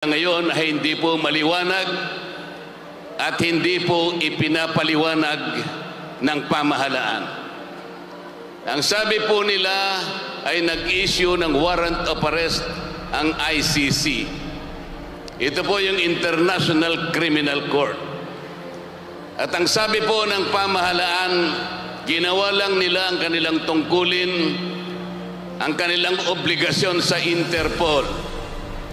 Ngayon ay hindi po maliwanag at hindi po ipinapaliwanag ng pamahalaan. Ang sabi po nila ay nag-issue ng warrant of arrest ang ICC. Ito po yung International Criminal Court. At ang sabi po ng pamahalaan, ginawa lang nila ang kanilang tungkulin, ang kanilang obligasyon sa Interpol.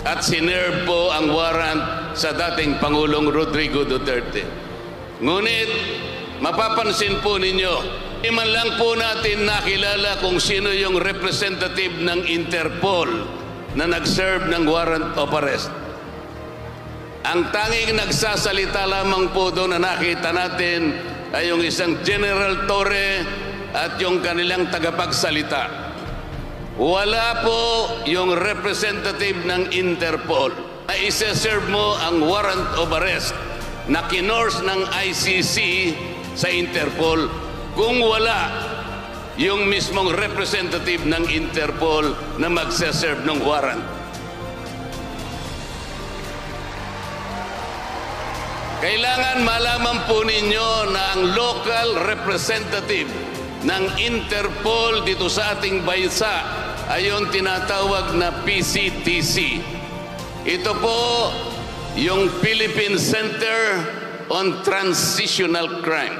At sinerve po ang warrant sa dating Pangulong Rodrigo Duterte. Ngunit, mapapansin po ninyo, di man lang po natin nakilala kung sino yung representative ng Interpol na nag-serve ng warrant of arrest. Ang tanging nagsasalita lamang po doon na nakita natin ay yung isang General Torre at yung kanilang tagapagsalita. Wala po yung representative ng Interpol na isa-serve mo ang warrant of arrest na kinors ng ICC sa Interpol kung wala yung mismong representative ng Interpol na magsa-serve ng warrant. Kailangan malaman po ninyo na ang local representative ng Interpol dito sa ating bansa ay yung tinatawag na PCTC. Ito po yung Philippine Center on Transitional Crime.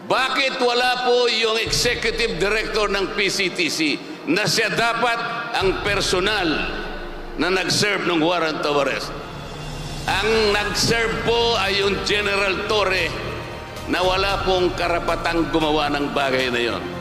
Bakit wala po yung executive director ng PCTC na siya dapat ang personal na nag-serve ng warrant of arrest? Ang nag-serve po ay yung General Torre na wala pong karapatang gumawa ng bagay na yon.